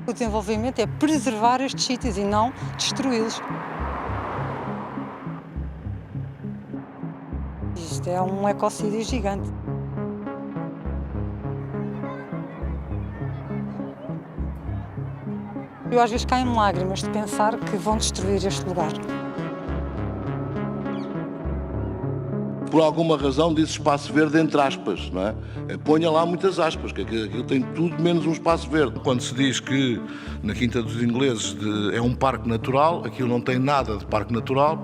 O desenvolvimento é preservar estes sítios e não destruí-los. Isto é um ecocídio gigante. Eu às vezes caio-me lágrimas de pensar que vão destruir este lugar. Por alguma razão diz espaço verde entre aspas, não é? Ponha lá muitas aspas, que aquilo tem tudo menos um espaço verde. Quando se diz que na Quinta dos Ingleses é um parque natural, aquilo não tem nada de parque natural.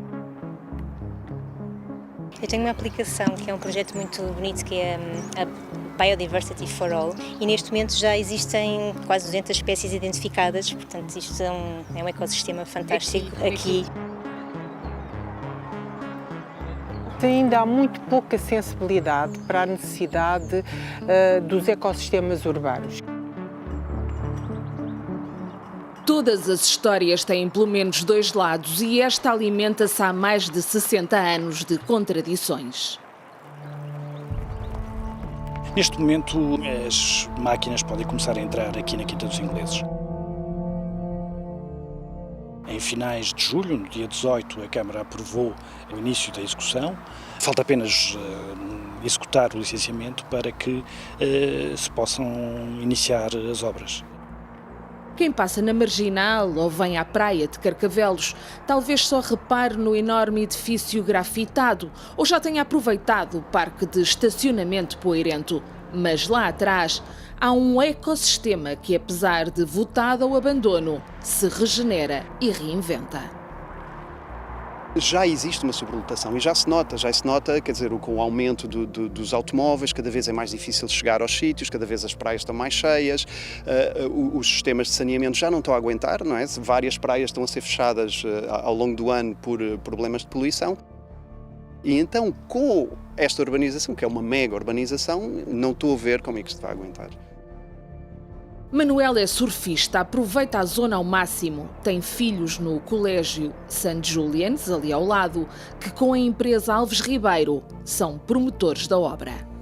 Eu tenho uma aplicação que é um projeto muito bonito, que é a Biodiversity for All, e neste momento já existem quase 200 espécies identificadas, portanto isto é um ecossistema fantástico aqui. Ainda há muito pouca sensibilidade para a necessidade dos ecossistemas urbanos. Todas as histórias têm pelo menos dois lados e esta alimenta-se há mais de 60 anos de contradições. Neste momento, as máquinas podem começar a entrar aqui na Quinta dos Ingleses. Em finais de julho, no dia 18, a Câmara aprovou o início da execução. Falta apenas executar o licenciamento para que se possam iniciar as obras. Quem passa na Marginal ou vem à praia de Carcavelos talvez só repare no enorme edifício grafitado ou já tenha aproveitado o parque de estacionamento Poeirento. Mas lá atrás há um ecossistema que, apesar de votado ao abandono, se regenera e reinventa. Já existe uma sobrelotação e já se nota, quer dizer, com o aumento dos automóveis, cada vez é mais difícil chegar aos sítios, cada vez as praias estão mais cheias, os sistemas de saneamento já não estão a aguentar, não é? Várias praias estão a ser fechadas ao longo do ano por problemas de poluição. E então, com esta urbanização, que é uma mega urbanização, não estou a ver como é que isto vai aguentar. Manuel é surfista, aproveita a zona ao máximo. Tem filhos no colégio St. Julian's, ali ao lado, que com a empresa Alves Ribeiro são promotores da obra.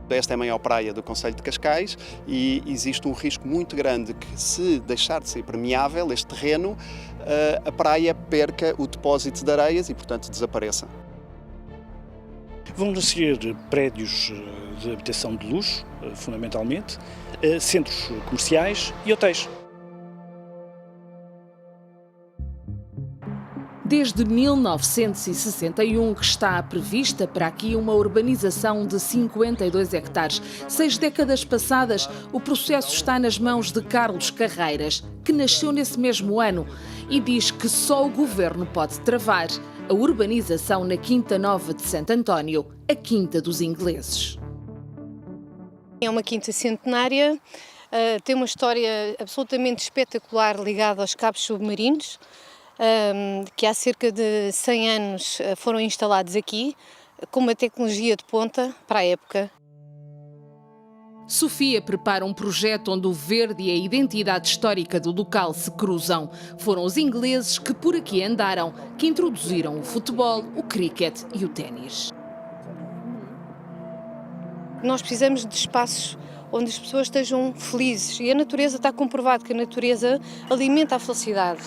Esta é a maior praia do concelho de Cascais e existe um risco muito grande que, se deixar de ser permeável este terreno, a praia perca o depósito de areias e, portanto, desapareça. Vão nascer prédios de habitação de luxo, fundamentalmente, centros comerciais e hotéis. Desde 1961 que está prevista para aqui uma urbanização de 52 hectares. 6 décadas passadas, o processo está nas mãos de Carlos Carreiras, que nasceu nesse mesmo ano e diz que só o governo pode travar a urbanização na Quinta Nova de Santo António, a Quinta dos Ingleses. É uma quinta centenária, tem uma história absolutamente espetacular ligada aos cabos submarinos, que há cerca de 100 anos foram instalados aqui, com uma tecnologia de ponta para a época. Sofia prepara um projeto onde o verde e a identidade histórica do local se cruzam. Foram os ingleses que por aqui andaram, que introduziram o futebol, o cricket e o ténis. Nós precisamos de espaços onde as pessoas estejam felizes e a natureza, está comprovado que a natureza alimenta a felicidade.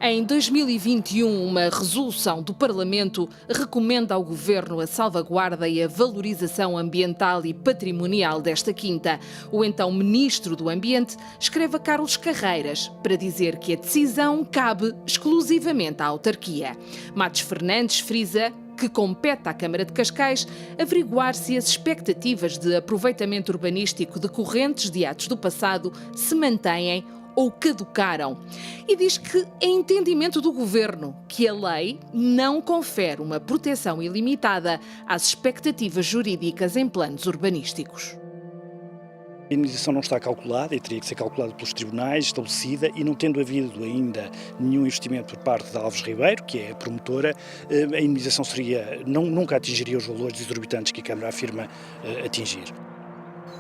Em 2021, uma resolução do Parlamento recomenda ao Governo a salvaguarda e a valorização ambiental e patrimonial desta quinta. O então Ministro do Ambiente escreve a Carlos Carreiras para dizer que a decisão cabe exclusivamente à autarquia. Matos Fernandes frisa que compete à Câmara de Cascais averiguar se as expectativas de aproveitamento urbanístico decorrentes de atos do passado se mantêm ou caducaram. E diz que é entendimento do Governo que a lei não confere uma proteção ilimitada às expectativas jurídicas em planos urbanísticos. A indemnização não está calculada e teria que ser calculada pelos tribunais, estabelecida, e não tendo havido ainda nenhum investimento por parte da Alves Ribeiro, que é a promotora, a indemnização nunca atingiria os valores exorbitantes que a Câmara afirma atingir.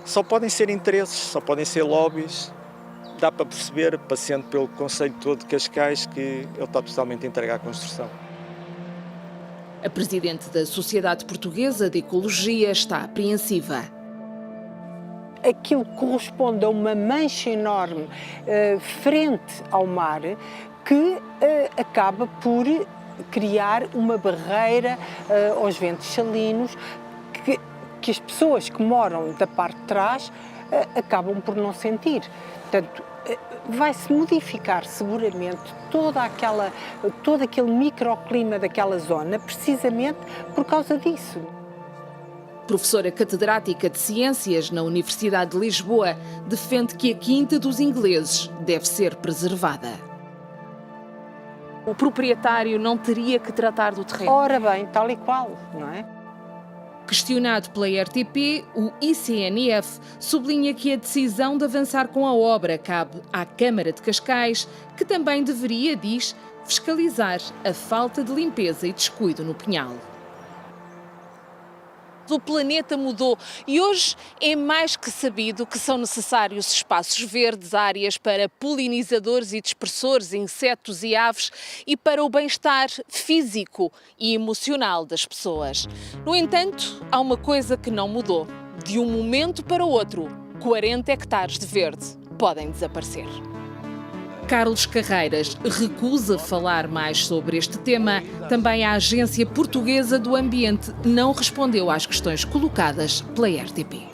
Só podem ser interesses, só podem ser lobbies. Dá para perceber, passando pelo concelho todo de Cascais, que ele está totalmente entregue à construção. A presidente da Sociedade Portuguesa de Ecologia está apreensiva. aquilo corresponde a uma mancha enorme frente ao mar que acaba por criar uma barreira aos ventos salinos que as pessoas que moram da parte de trás acabam por não sentir. Portanto, vai-se modificar seguramente todo aquele microclima daquela zona, precisamente por causa disso. Professora catedrática de Ciências na Universidade de Lisboa, defende que a Quinta dos Ingleses deve ser preservada. O proprietário não teria que tratar do terreno? Ora bem, tal e qual, não é? Questionado pela RTP, o ICNF sublinha que a decisão de avançar com a obra cabe à Câmara de Cascais, que também deveria, diz, fiscalizar a falta de limpeza e descuido no Pinhal. O planeta mudou e hoje é mais que sabido que são necessários espaços verdes, áreas para polinizadores e dispersores, insetos e aves e para o bem-estar físico e emocional das pessoas. No entanto, há uma coisa que não mudou. De um momento para o outro, 40 hectares de verde podem desaparecer. Carlos Carreiras recusa falar mais sobre este tema. Também a Agência Portuguesa do Ambiente não respondeu às questões colocadas pela RTP.